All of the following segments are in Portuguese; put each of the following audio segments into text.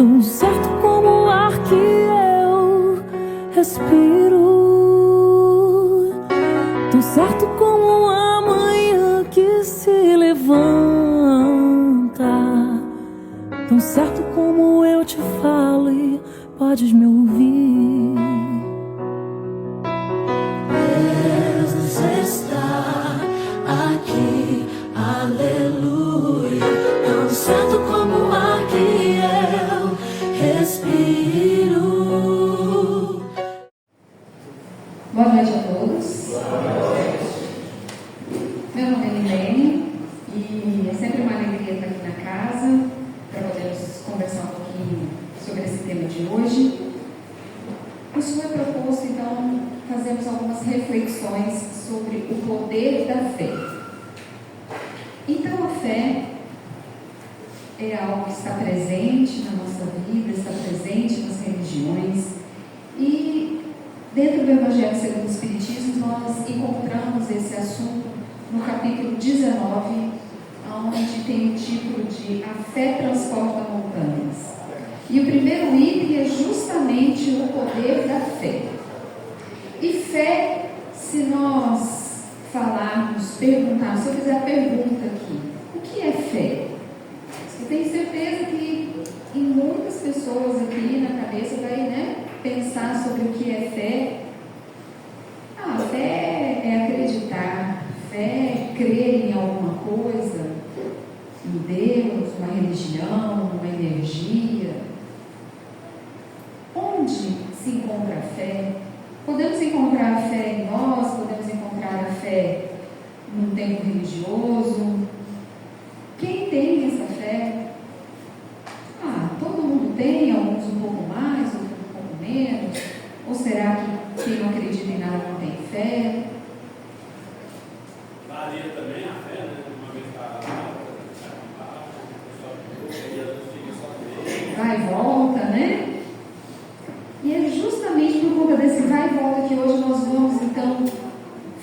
tão certo como o ar que eu respiro, tão certo como a manhã que se levanta, tão certo como eu te falo e podes me ouvir. Jesus está aqui, aleluia, tão certo como o ar que eu respiro. Boa noite a todos. Meu nome é Milene e é sempre uma alegria estar aqui na casa para podermos conversar um pouquinho sobre esse tema de hoje. Nos foi proposto, então, fazermos algumas reflexões sobre o poder da fé. Então, a fé é algo que está presente na nossa vida, está presente nas religiões. E dentro do Evangelho segundo o Espiritismo, nós encontramos esse assunto no capítulo 19, onde tem o título de A Fé Transporta Montanhas. E o primeiro item é justamente o poder da fé. E fé, se nós falarmos, perguntarmos, se eu fizer a pergunta aqui, o que é fé? Eu tenho certeza que em muitas pessoas aqui na cabeça vai, pensar sobre o que é fé. Fé é acreditar, fé é crer em alguma coisa, em Deus, uma religião, uma energia. Onde se encontra a fé? Podemos encontrar a fé em nós, podemos encontrar a fé num tempo religioso. Quem tem essa fé? Todo mundo tem, alguns um pouco mais, outros um pouco menos. Ou será que quem não acredita em nada não tem fé? Varia também a fé, né? Uma vez vai e volta, né? E é justamente por conta desse vai e volta que hoje nós vamos, então,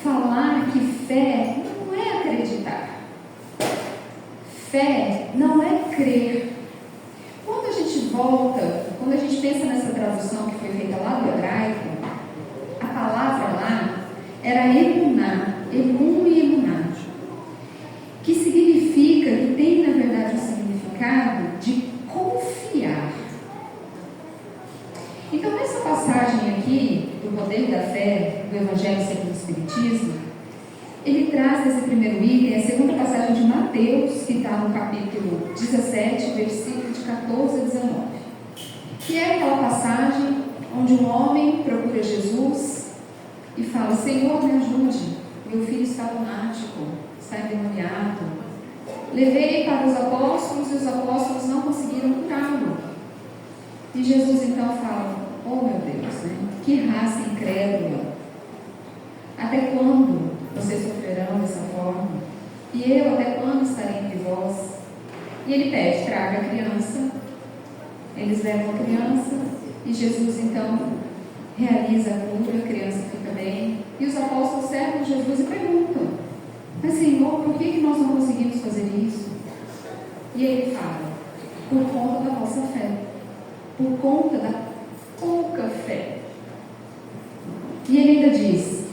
falar que fé não é acreditar. Fé não é crer. Quando a gente volta, quando a gente pensa nessa tradução que foi feita lá do hebraico, a palavra lá era emuná, emun e emuná, que significa, que tem na verdade um significado de confiar. Então, nessa passagem aqui, do poder da fé, do Evangelho segundo o Espiritismo, ele traz nesse primeiro item a segunda passagem de Mateus, que está no capítulo 17, versículo de 14 a 19. Que é aquela passagem onde um homem procura Jesus e fala: Senhor, me ajude, meu filho está lunático, está endemoniado. Levei para os apóstolos e os apóstolos não conseguiram curá-lo. E Jesus então fala: oh meu Deus, que raça incrédula, até quando vocês sofrerão dessa forma? E eu até quando estarei entre vós? E ele pede: traga a criança. Eles levam a criança e Jesus então realiza a cura, a criança fica bem. E os apóstolos cercam Jesus e perguntam: mas Senhor, por que nós não conseguimos fazer isso? E ele fala: por conta da vossa fé, por conta da pouca fé. E ele ainda diz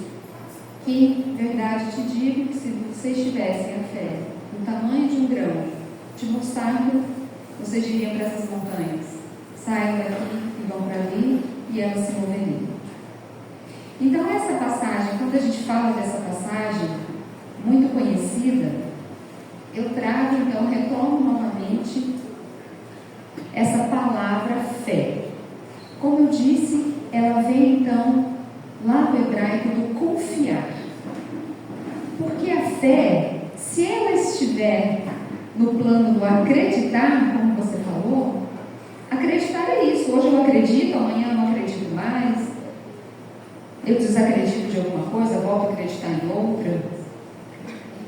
que, verdade te digo, que se vocês tivessem a fé no tamanho de um grão de mostarda, vocês diriam para essas montanhas: saiam daqui e vão para ali, e elas se moveriam. Então, essa passagem, quando a gente fala dessa passagem muito conhecida, eu trago, então, retomo novamente essa palavra fé. Como eu disse, ela vem então lá do hebraico do confiar. Porque a fé, se ela estiver no plano do acreditar, como você falou, acreditar é isso. Hoje eu acredito, amanhã eu não acredito mais. Eu desacredito de alguma coisa, volto a acreditar em outra.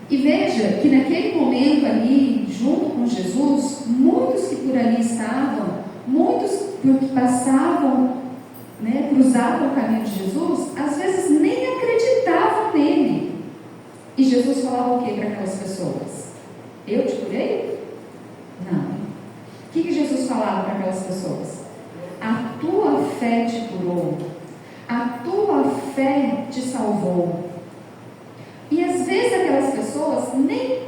E veja que naquele momento ali, junto com Jesus, muitos que por ali estavam, muitos que passavam, cruzavam o caminho de Jesus, às vezes nem acreditavam nele. E Jesus falava o que para aquelas pessoas? Eu te curei? Não. O que Jesus falava? falado para aquelas pessoas? A tua fé te curou. A tua fé te salvou. E às vezes aquelas pessoas nem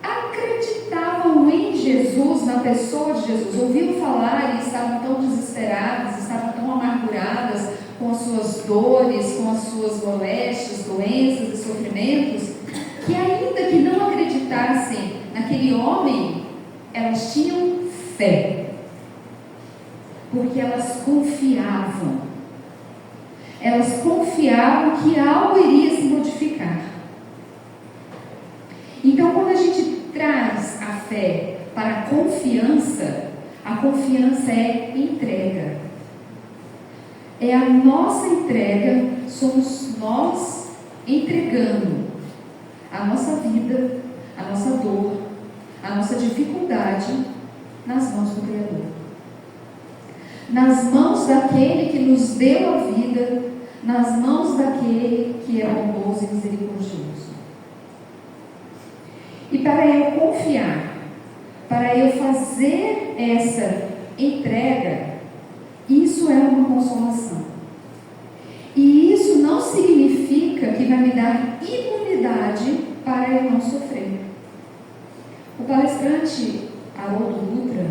acreditavam em Jesus, na pessoa de Jesus. Ouviram falar e estavam tão desesperadas, estavam tão amarguradas com as suas dores, com as suas moléstias, doenças e sofrimentos, que ainda que não acreditassem naquele homem, elas tinham fé. Porque elas confiavam. Elas confiavam que algo iria se modificar. Então, quando a gente traz a fé para a confiança é entrega. É a nossa entrega, somos nós entregando a nossa vida, a nossa dor, a nossa dificuldade nas mãos do Criador. Nas mãos daquele que nos deu a vida, nas mãos daquele que é bondoso e misericordioso. E para eu confiar, para eu fazer essa entrega, isso é uma consolação. E isso não significa que vai me dar imunidade para eu não sofrer. O palestrante Haroldo Dutra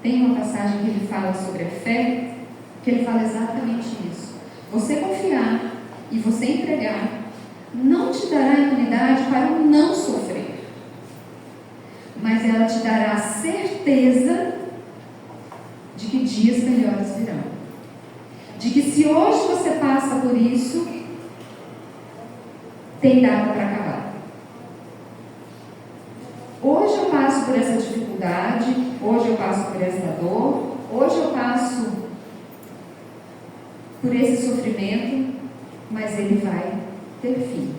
tem uma passagem que ele fala sobre a fé, que ele fala exatamente isso. Você confiar e você entregar não te dará imunidade para não sofrer, mas ela te dará a certeza de que dias melhores virão. De que se hoje você passa por isso, tem data para acabar. Hoje eu passo por essa dificuldade, hoje eu passo por essa dor, hoje eu passo por esse sofrimento, mas ele vai ter fim.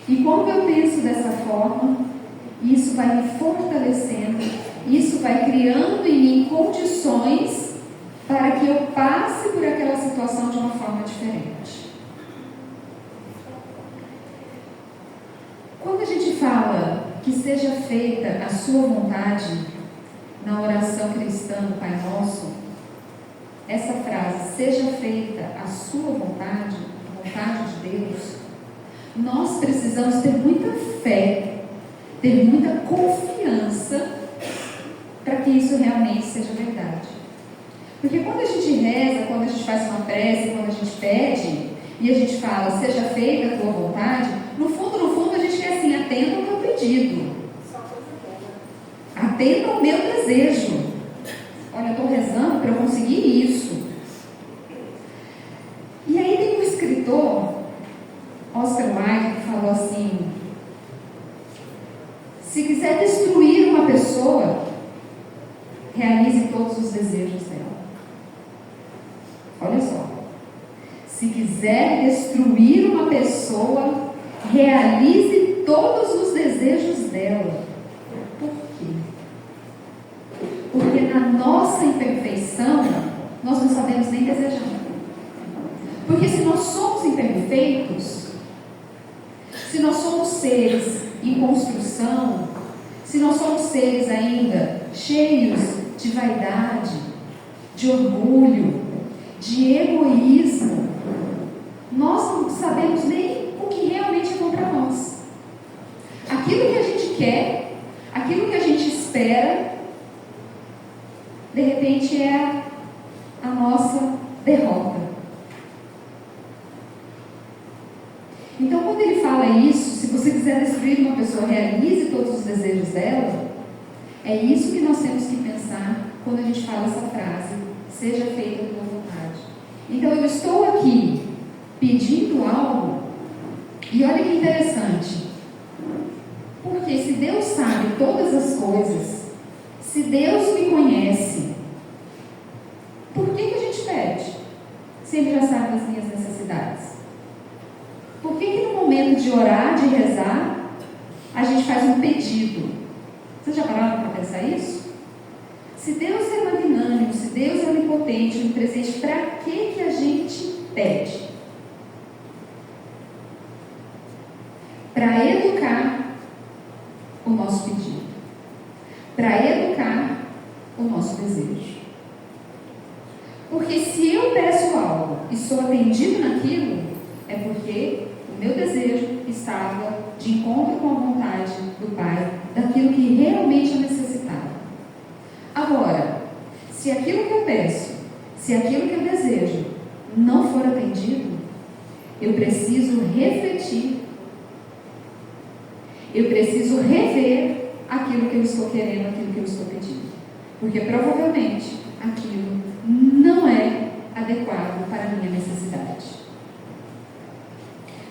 E quando eu penso dessa forma, isso vai me fortalecendo, isso vai criando em mim condições para que eu passe por aquela situação de uma forma diferente. Quando a gente fala que seja feita a sua vontade na oração cristã do Pai Nosso, essa frase, seja feita a sua vontade, a vontade de Deus, nós precisamos ter muita fé, ter muita confiança para que isso realmente seja verdade. Porque quando a gente reza, quando a gente faz uma prece, quando a gente pede e a gente fala, seja feita a tua vontade, no fundo a gente quer assim, atenda ao meu pedido, atenda ao meu desejo. Olha, eu estou rezando para eu conseguir isso. E aí tem um escritor, Oscar Wilde, que falou assim: se quiser destruir uma pessoa, realize todos os desejos dela. Olha só. Se quiser destruir uma pessoa, realize todos os desejos dela. Por quê? Porque na nossa imperfeição, nós não sabemos nem desejar. Porque se nós somos imperfeitos, se nós somos seres em construção, se nós somos seres ainda cheios de vaidade, de orgulho, de egoísmo, nós não sabemos nem o que realmente é bom para nós. Aquilo que a gente quer, aquilo que a gente espera, de repente é a nossa derrota. Então, quando ele fala isso, se você quiser destruir uma pessoa, realize todos os desejos dela, é isso que nós temos que pensar quando a gente fala essa frase, seja feita a tua vontade. Então, eu estou aqui pedindo algo, e olha que interessante, porque se Deus sabe todas as coisas, se Deus me conhece, por que a gente pede? Se Ele já sabe das minhas necessidades. Por que no momento de orar, de rezar, a gente faz um pedido? Vocês já pararam para pensar isso? Se Deus é magnânimo, se Deus é onipotente, onipresente, para que a gente pede? Para educar o nosso pedido. Para educar o nosso desejo. Porque se eu peço algo e sou atendido naquilo, é porque o meu desejo estava de encontro com a vontade do Pai, daquilo que realmente eu necessitava. Agora, se aquilo que eu peço, se aquilo que eu desejo não for atendido, eu preciso refletir, eu preciso rever aquilo que eu estou querendo, aquilo que eu estou pedindo, porque provavelmente aquilo não é adequado para a minha necessidade.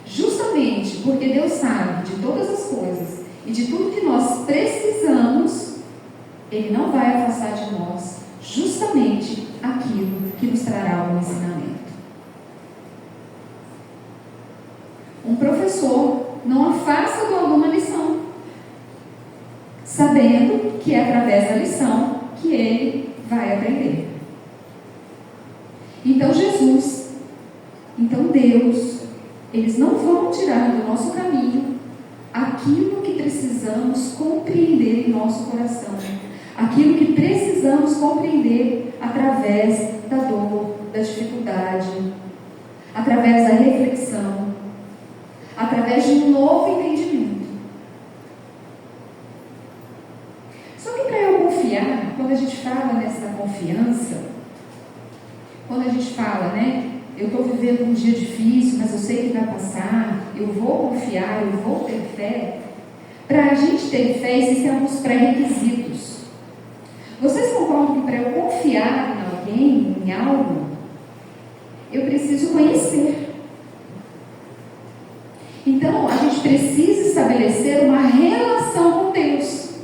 Justamente porque Deus sabe de todas as coisas e de tudo que nós precisamos, Ele não vai afastar de nós justamente aquilo que nos trará algum ensinamento. Um professor não afasta do aluno a lição, sabendo que é através da lição que ele vai aprender. Então Jesus, então Deus, eles não vão tirar do nosso caminho aquilo que precisamos compreender em nosso coração, aquilo que precisamos compreender através da dor, da dificuldade, através da reflexão, através de um novo entendimento. Só que para eu confiar, quando a gente fala nessa confiança, quando a gente fala, né, eu estou vivendo um dia difícil, mas eu sei que vai passar, eu vou confiar, eu vou ter fé. Para a gente ter fé, existem alguns pré-requisitos. Vocês concordam que para eu confiar em alguém, em algo, eu preciso conhecer? Então, a gente precisa estabelecer uma relação com Deus.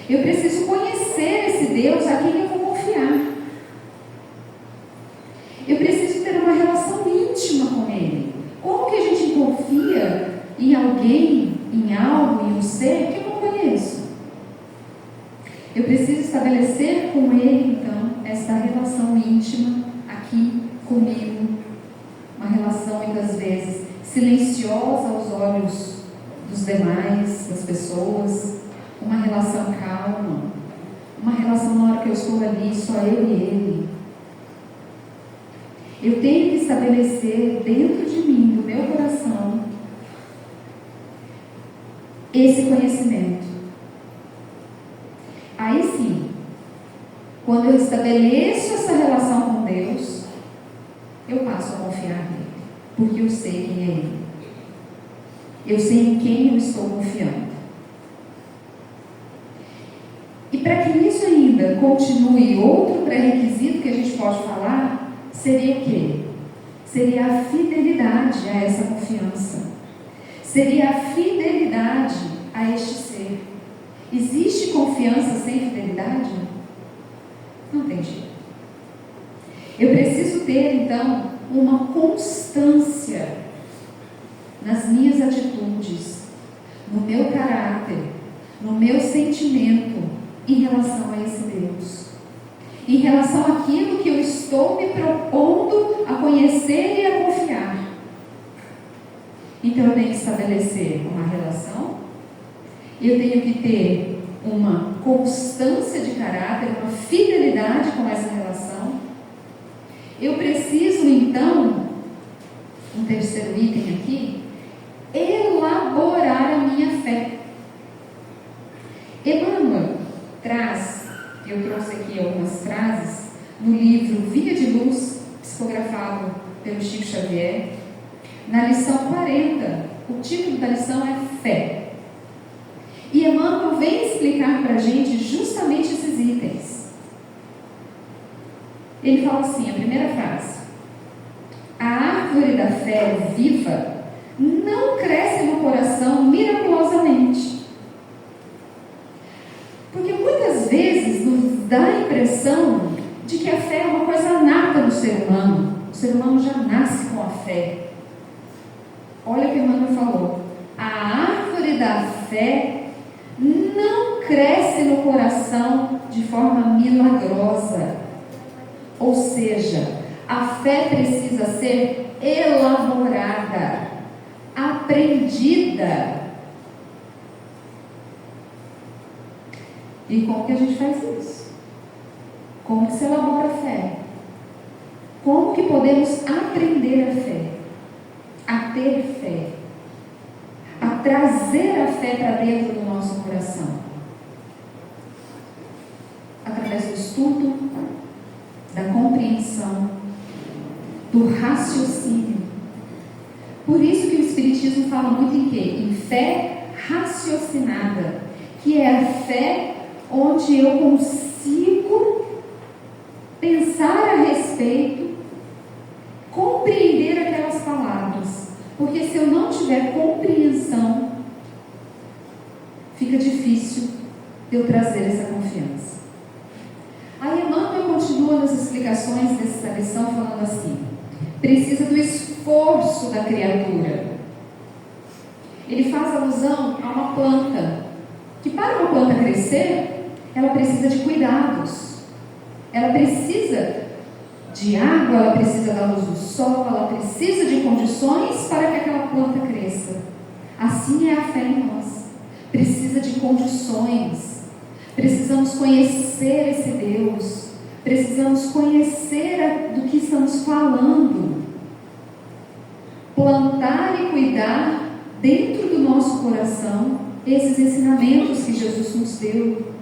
Eu preciso conhecer esse Deus a quem eu vou confiar. Eu preciso ter uma relação íntima com Ele. Como que a gente confia em alguém, em algo, em um ser que eu não conheço? Eu preciso estabelecer com Ele, então, essa relação íntima aqui comigo. Uma relação, muitas vezes, silenciosa aos olhos dos demais, das pessoas. Uma relação calma. Uma relação na hora que eu estou ali, só eu e Ele. Eu tenho que estabelecer dentro de mim, do meu coração, esse conhecimento. Aí sim, quando eu estabeleço essa relação com Deus, eu passo a confiar nele, porque eu sei quem é Ele. Eu sei em quem eu estou confiando. E para que isso ainda continue, outro pré-requisito que a gente pode falar seria o quê? Seria a fidelidade a essa confiança. Seria a fidelidade a este ser. Existe confiança sem fidelidade? Não tem jeito. Eu preciso ter, então, uma constância nas minhas atitudes, no meu caráter, no meu sentimento em relação a esse Deus. Em relação àquilo que eu estou me propondo a conhecer e a confiar. Então eu tenho que estabelecer uma relação, eu tenho que ter uma constância de caráter, uma fidelidade com essa relação. Eu preciso então, um terceiro item aqui, elaborar a minha fé. Emmanuel traz, eu trouxe aqui algumas frases, no livro Via de Luz, psicografado pelo Chico Xavier, na lição 40, o título da lição é Fé. E Emmanuel vem explicar para a gente justamente esses itens. Ele fala assim, a primeira frase: a árvore da fé viva não cresce no coração miraculosamente. Porque muitas vezes nos dá a impressão de que a fé é uma coisa nata no ser humano. O ser humano já nasce com a fé. Olha o que Emmanuel falou: a árvore da fé não cresce no coração de forma milagrosa. Ou seja, a fé precisa ser elaborada, aprendida. E como que a gente faz isso? Como que se elabora a fé? Como que podemos aprender a fé? A ter fé? A trazer a fé para dentro do nosso coração? Através do estudo, da compreensão, do raciocínio. Por isso que o Espiritismo fala muito em quê? Em fé raciocinada, que é a fé onde eu consigo pensar a respeito, compreender aquelas palavras. Porque se eu não tiver compreensão, fica difícil eu trazer essa confiança. Aí Emmanuel continua nas explicações dessa lição falando assim: precisa do esforço da criatura. Ele faz alusão a uma planta, que para uma planta crescer, ela precisa de cuidados, ela precisa de água, ela precisa da luz do sol, ela precisa de condições para que aquela planta cresça. Assim é a fé em nós, precisa de condições. Precisamos conhecer esse Deus, precisamos conhecer do que estamos falando, plantar e cuidar dentro do nosso coração esses ensinamentos que Jesus nos deu,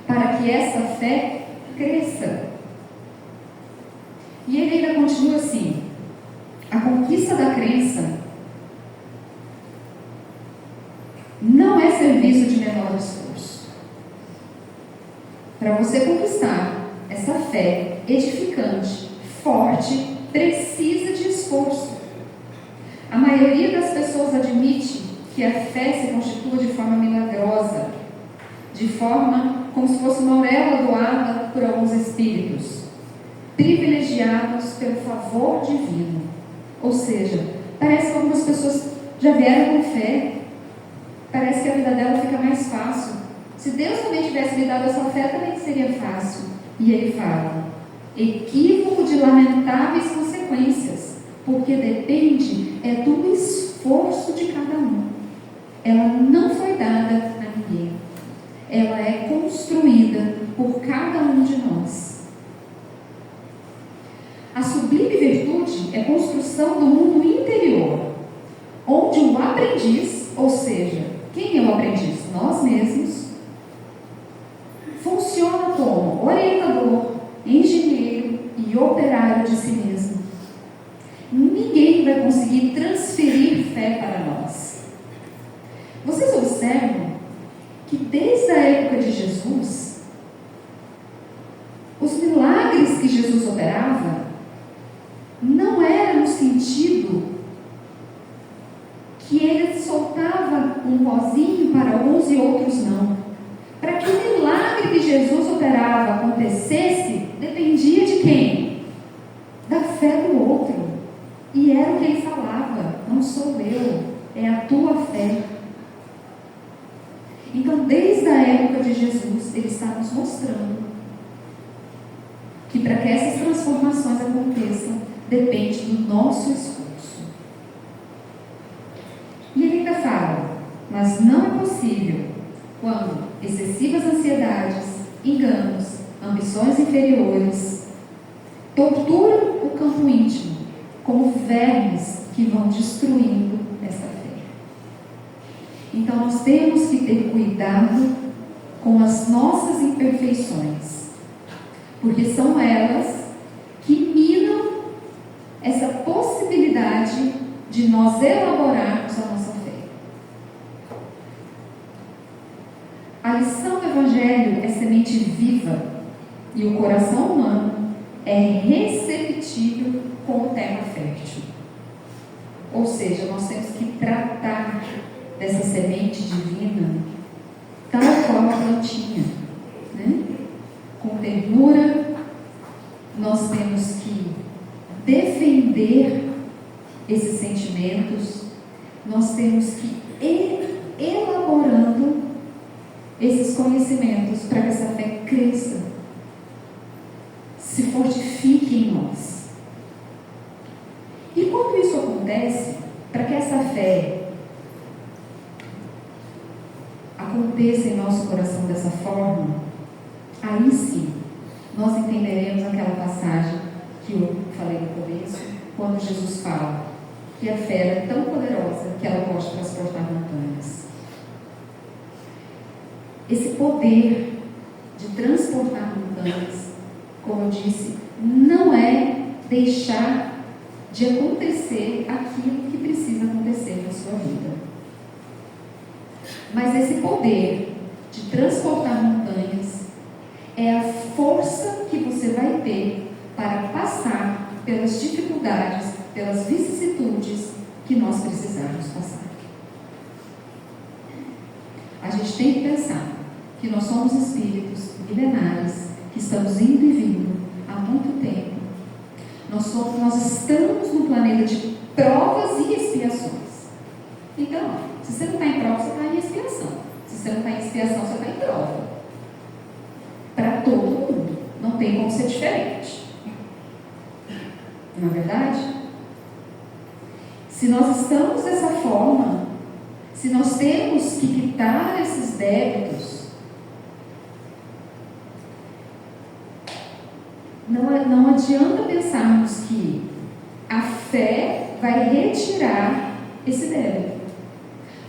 para que essa fé cresça. E ele ainda continua assim: a conquista da crença não é serviço de menor esforço. Para você conquistar essa fé edificante, forte, precisa de esforço. A maioria das pessoas admite que a fé se constitua de forma milagrosa, de forma como se fosse uma auréola doada por alguns espíritos, privilegiados pelo favor divino. Ou seja, parece que algumas pessoas já vieram com fé, parece que a vida dela fica mais fácil. Se Deus também tivesse me dado essa fé, também seria fácil. E ele fala: equívoco de lamentáveis consequências, porque depende do esforço de cada um. Ela não foi dada a ninguém, ela é construída por cada um de nós. A sublime virtude é construção do mundo interior, onde o aprendiz, ou seja, quem é o aprendiz? Nós mesmos, funciona como orientador, engenheiro e operário de si mesmo. Ninguém vai conseguir transferir fé para nós. Vocês observam que desde a época de Jesus, os milagres que Jesus operava não era no sentido que ele soltava um pozinho para uns e outros não. Para que o milagre que Jesus operava acontecesse, dependia de quem? Da fé do outro. E era o que ele falava: não sou eu, é a tua fé. Então, desde a época de Jesus, ele está nos mostrando que para que essas transformações aconteçam, depende do nosso esforço. E ele ainda fala: mas não é possível quando excessivas ansiedades, enganos, ambições inferiores torturam o campo íntimo, como vermes que vão destruindo essa fé. Então nós temos que ter cuidado com as nossas imperfeições, porque são elas que minam essa possibilidade de nós elaborarmos a nossa fé. A lição do Evangelho é semente viva e o coração humano é receptível com o terra fértil. Ou seja, nós temos que tratar dessa semente divina tal qual a plantinha, né? Com ternura. Nós temos que defender esses sentimentos, nós temos que ir elaborando esses conhecimentos para que essa fé cresça, se fortifique em nós. E quando isso acontece, para que essa fé aconteça em nosso coração dessa forma, aí sim, nós entenderemos aquela passagem que eu falei no começo, quando Jesus fala que a fé é tão poderosa que ela pode transportar montanhas. Esse poder de transportar montanhas, como eu disse, não é deixar de acontecer aquilo que precisa acontecer na sua vida. Mas esse poder de transportar montanhas é a força que você vai ter para passar pelas dificuldades, pelas vicissitudes que nós precisamos passar. A gente tem que pensar que nós somos espíritos milenares, que estamos indo e vindo há muito tempo. Nós estamos no planeta de provas e expiações. Então, se você não está em prova, você está em expiação. Se você não está em expiação, você está em prova. Para todo mundo. Não tem como ser diferente. Não é verdade? Se nós estamos dessa forma, se nós temos que quitar esses débitos, não adianta pensarmos que a fé vai retirar esse débito,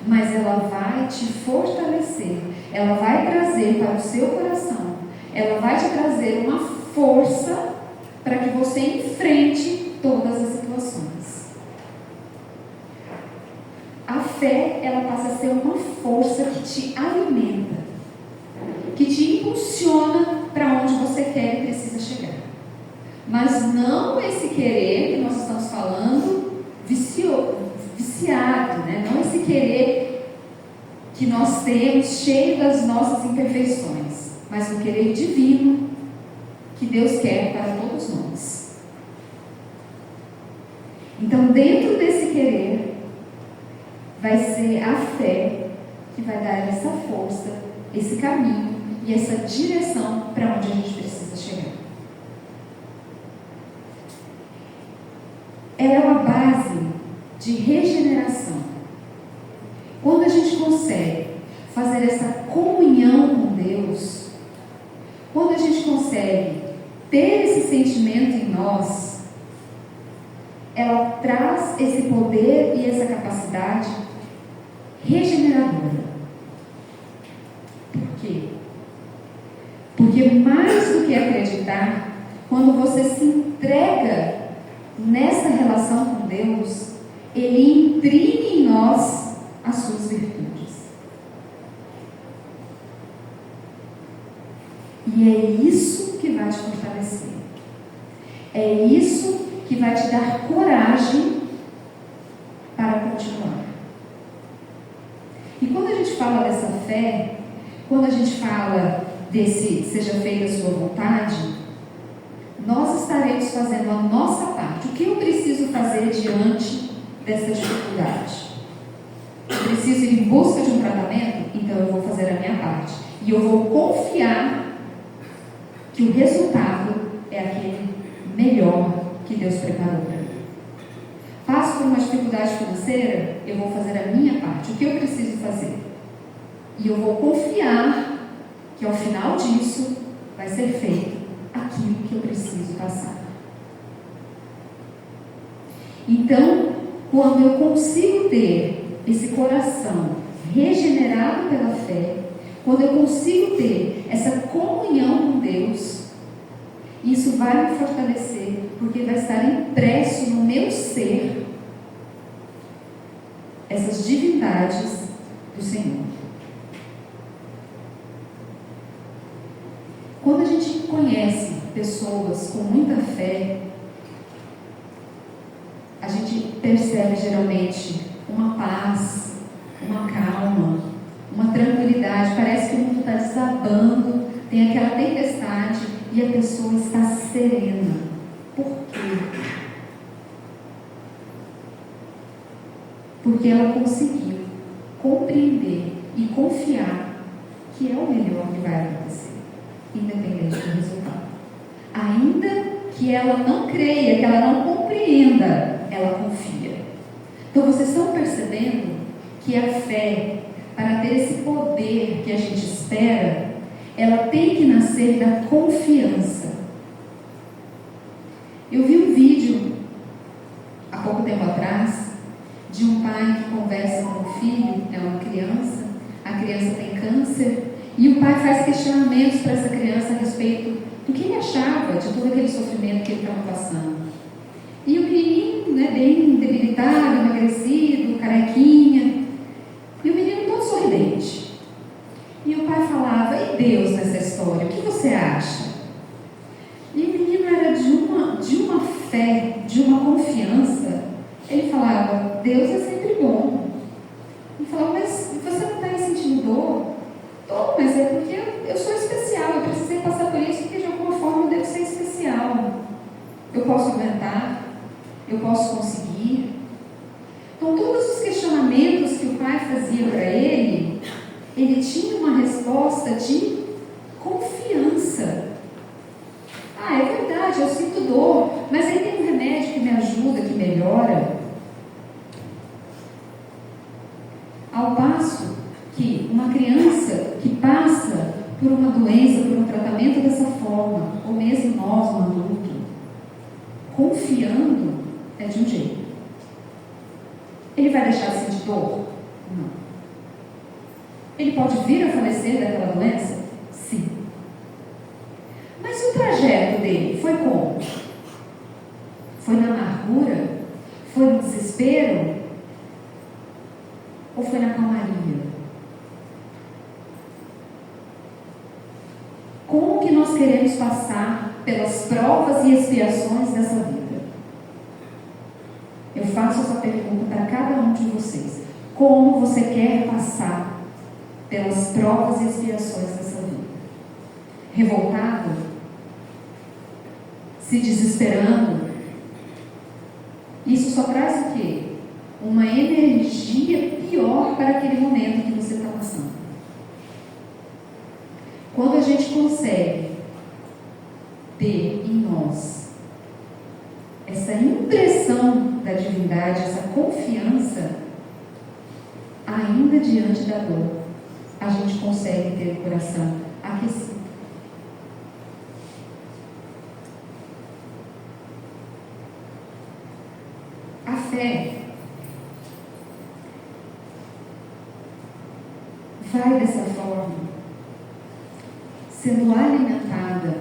mas ela vai te fortalecer, ela vai trazer para o seu coração, ela vai te trazer uma força para que você enfrente todas as situações. A fé, ela passa a ser uma força que te alimenta, que te impulsiona para onde você quer e precisa chegar. Mas não esse querer que nós estamos falando viciado, né? Não esse querer que nós temos cheio das nossas imperfeições, mas o querer divino que Deus quer para todos nós. Então, dentro desse querer, vai ser a fé que vai dar essa força, esse caminho e essa direção para onde a gente precisa chegar. Ela é uma base de regeneração. Quando a gente consegue fazer essa comunhão com Deus, quando a gente consegue ter esse sentimento em nós, ela traz esse poder e essa capacidade regeneradora. Por quê? Porque mais do que acreditar, quando você se entrega nessa relação com Deus, Ele imprime em nós as suas virtudes. E é isso que vai te fortalecer. É isso que vai te dar coragem para continuar. E quando a gente fala dessa fé, quando a gente fala desse seja feita a sua vontade, nós estaremos fazendo a nossa parte. O que eu preciso fazer diante dessa dificuldade? Eu preciso ir em busca de um tratamento? Então eu vou fazer a minha parte. E eu vou confiar que o resultado é aquele melhor que Deus preparou para mim. Passo por uma dificuldade financeira, eu vou fazer a minha parte. O que eu preciso fazer? E eu vou confiar que ao final disso vai ser feito aquilo que eu preciso passar. Então, quando eu consigo ter esse coração regenerado pela fé, quando eu consigo ter essa comunhão com Deus, isso vai me fortalecer, porque vai estar impresso no meu ser essas divindades do Senhor. Quando a gente conhece pessoas com muita fé, a gente percebe geralmente uma paz, uma calma, uma tranquilidade. Parece que o mundo está desabando, tem aquela tempestade e a pessoa está serena. Por quê? Porque ela conseguiu compreender e confiar que é o melhor que vai acontecer, independente do resultado. Ainda que ela não creia, que ela não compreenda, ela confia. Então vocês estão percebendo que a fé, para ter esse poder que a gente espera, ela tem que nascer da confiança. Eu vi um vídeo, há pouco tempo atrás, de um pai que conversa com o filho, é uma criança, a criança tem câncer, e o pai faz questionamentos para essa criança a respeito do que ele achava de todo aquele sofrimento que ele estava passando. E o menino, né, bem debilitado, emagrecido, carequinha, e o menino todo sorridente. E o pai falava: e Deus nessa história, o que você acha? E o menino era de uma fé, de uma confiança. Ele falava: Deus é sempre bom. Ele falava: mas você não está aí sentindo dor? Tô, mas é porque eu sou especial, eu precisei passar por isso, porque de alguma forma eu devo ser especial. Eu posso aguentar, eu posso conseguir. Então, todos os questionamentos que o pai fazia para ele tinha uma resposta de confiança. Ah, é verdade, eu sinto dor, mas aí tem um remédio que me ajuda, que melhora. Ao passo que uma criança que passa por uma doença, por um tratamento dessa forma, ou mesmo nós, um adulto, confiando, é de um jeito. Ele vai deixar de sentir dor? Não. Ele pode vir a falecer daquela doença? Sim. Mas o trajeto dele foi como? Foi na amargura? Foi no desespero? Ou foi na calmaria? Como que nós queremos passar pelas provas e expiações dessa vida? Eu faço essa pergunta para cada um de vocês. Como você quer passar pelas provas e expiações dessa vida? Revoltado? Se desesperando? Isso só traz o quê? Uma energia pior para aquele momento que você está passando. Quando a gente consegue ter em nós essa impressão da divindade, essa confiança, ainda diante da dor, a gente consegue ter o coração aquecido. A fé vai dessa forma, sendo alimentada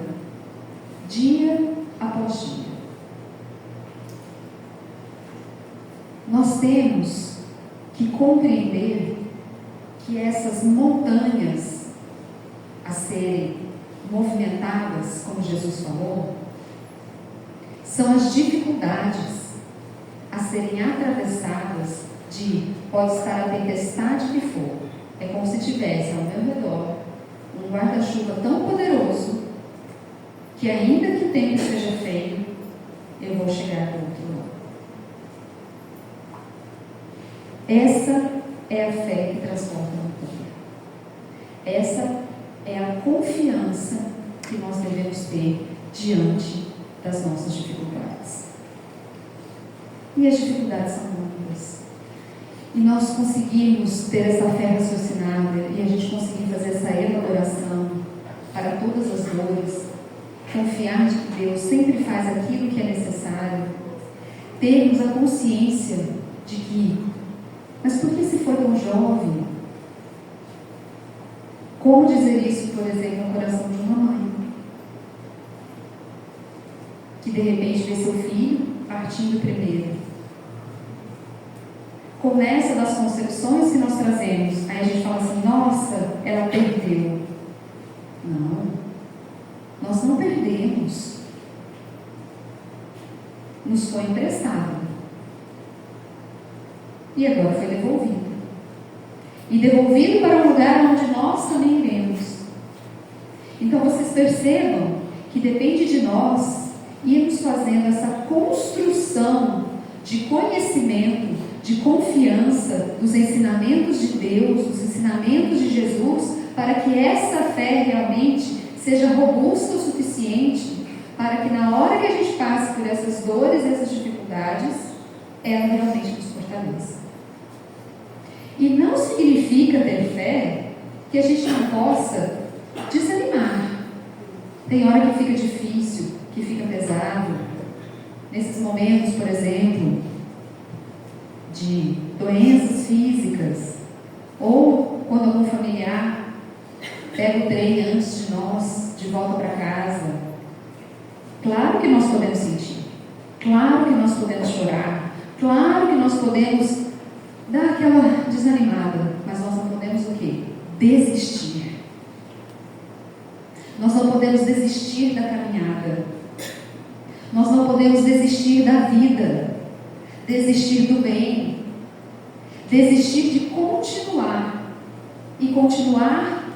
dia após dia. Nós temos que compreender que essas montanhas a serem movimentadas, como Jesus falou, são as dificuldades a serem atravessadas pode estar a tempestade que for. É como se tivesse ao meu redor um guarda-chuva tão poderoso que, ainda que o tempo seja feio, eu vou chegar do outro lado. Essa é a fé que transporta a montanha. Essa é a confiança que nós devemos ter diante das nossas dificuldades. E as dificuldades são muitas. E nós conseguimos ter essa fé raciocinada e a gente conseguir fazer essa elaboração para todas as dores, confiar de que Deus sempre faz aquilo que é necessário, termos a consciência de que, mas por que se foi tão jovem? Como dizer isso, por exemplo, no coração de uma mãe, que de repente vê seu filho partindo primeiro? Começa das concepções que nós trazemos. Aí a gente fala assim: nossa, ela perdeu. Não, nós não perdemos. Nos foi emprestado. E agora foi devolvido. E devolvido para um lugar onde nós também iremos. Então vocês percebam que depende de nós irmos fazendo essa construção de conhecimento, de confiança dos ensinamentos de Deus, dos ensinamentos de Jesus, para que essa fé realmente seja robusta o suficiente para que na hora que a gente passe por essas dores, essas dificuldades, ela realmente nos fortaleça. E não significa ter fé que a gente não possa desanimar. Tem hora que fica difícil, que fica pesado, nesses momentos, por exemplo, de doenças físicas, ou quando algum familiar pega o trem antes de nós, de volta para casa. Claro que nós podemos sentir, claro que nós podemos chorar, claro que nós podemos dar aquela desanimada, mas nós não podemos o quê? Desistir. Nós não podemos desistir da caminhada. Nós não podemos desistir da vida, desistir do bem, desistir de continuar e continuar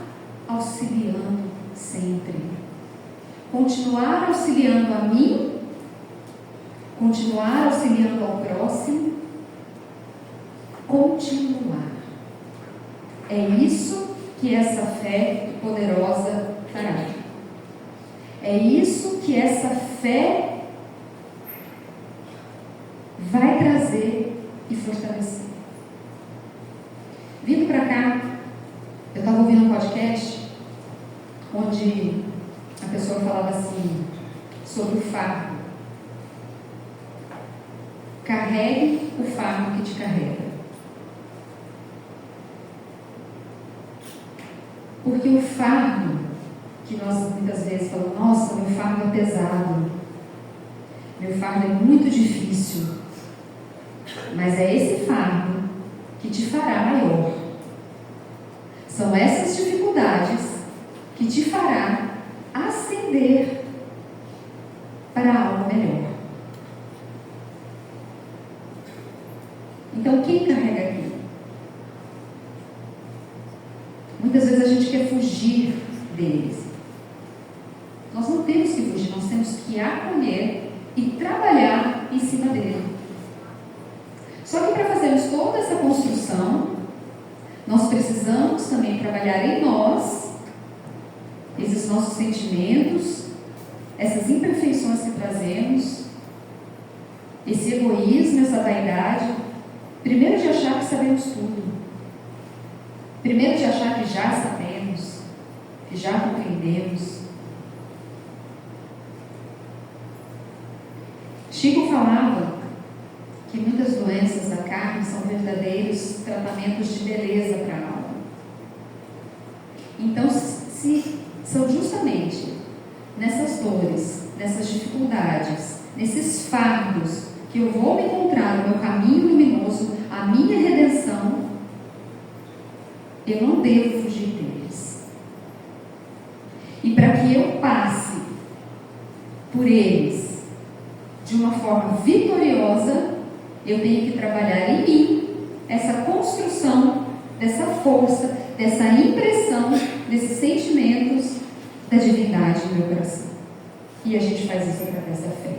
auxiliando sempre. Continuar auxiliando a mim, continuar auxiliando ao próximo, continuar. É isso que essa fé poderosa fará. É isso que essa fé vai trazer e fortalecer. Vindo para cá, eu estava ouvindo um podcast onde a pessoa falava assim sobre o fardo. Carregue o fardo que te carrega. Porque o fardo, que nós muitas vezes falamos, nossa, meu fardo é pesado, meu fardo é muito difícil, mas é esse fardo que te fará maior. São essas dificuldades que te fará ascender para algo melhor. Então, quem carrega aqui? Muitas vezes a gente quer fugir deles. Nós não temos que fugir, nós temos que acolher e trabalhar em cima dele. Só que para fazermos toda essa construção, nós precisamos também trabalhar em nós, esses nossos sentimentos, essas imperfeições que trazemos, esse egoísmo, essa vaidade. Primeiro de achar que sabemos tudo. Primeiro de achar que já sabemos, que já compreendemos. Chico falava que muitas doenças da carne são verdadeiros tratamentos de beleza para a alma. Então, se são justamente nessas dores, nessas dificuldades, nesses fardos que eu vou me encontrar no meu caminho luminoso, a minha redenção, eu não devo fugir deles. E para que eu passe por eles de uma forma vitoriosa, eu tenho que trabalhar em mim essa construção dessa força, dessa impressão, desses sentimentos da divindade no meu coração. E a gente faz isso através da fé.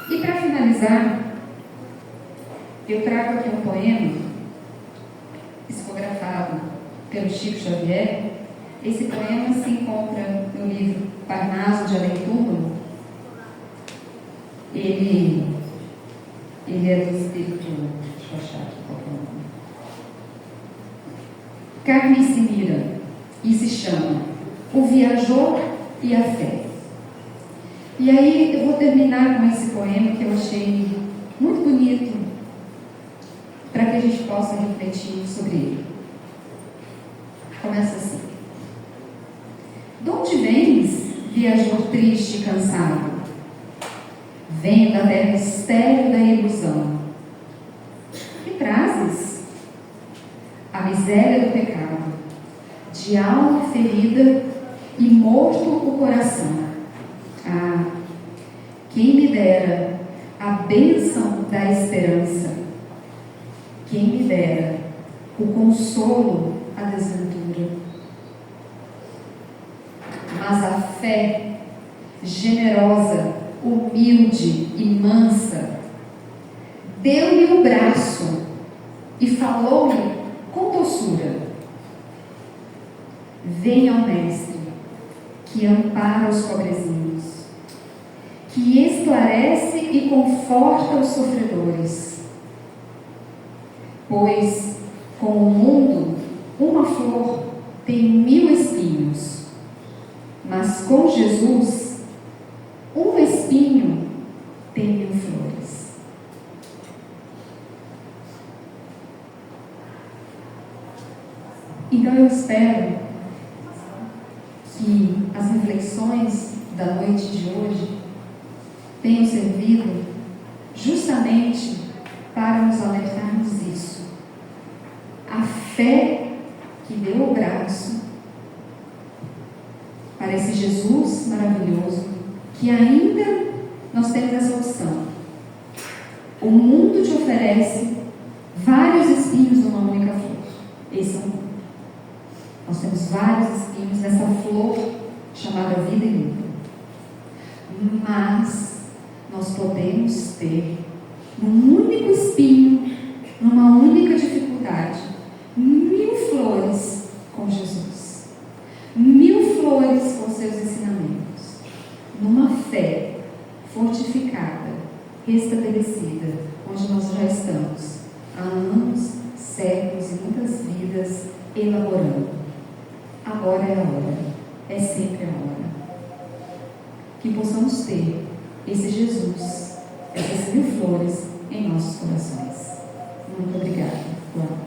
E para finalizar, eu trago aqui um poema psicografado pelo Chico Xavier. Esse poema se encontra no livro Parnaso de Além Túmulo. Ele é do Espírito, deixa eu achar aqui qual é o nome. Carmen se mira e se chama O Viajor e a Fé. E aí eu vou terminar com esse poema que eu achei muito bonito, para que a gente possa refletir sobre ele. Começa assim: de onde vens, viajor triste e cansado? Venho da terra estéril da ilusão. Que trazes? A miséria do pecado, de alma ferida e morto o coração. Ah, quem me dera a bênção da esperança, quem me dera o consolo, a desventura. Mas a fé generosa, humilde e mansa deu-me o braço e falou-me com doçura: venha ao Mestre, que ampara os pobrezinhos, que esclarece e conforta os sofredores. Pois, como o mundo, uma flor tem 1000 espinhos, mas com Jesus, um que as reflexões da noite de hoje tenham servido justamente para nos alertarmos disso. A fé que deu o braço para esse Jesus maravilhoso, que ainda nós temos essa opção. O mundo te oferece vários espinhos numa única flor. Esse é o mundo. Nós temos vários espinhos nessa flor chamada vida e luta. Mas nós podemos ter num único espinho, numa única dificuldade, 1000 flores com Jesus, 1000 flores com seus ensinamentos, numa fé fortificada, restabelecida, onde nós já estamos há anos, séculos e muitas vidas elaborando. Agora é a hora, é sempre a hora. Que possamos ter esse Jesus, essas 1000 flores em nossos corações. Muito obrigada. Boa noite.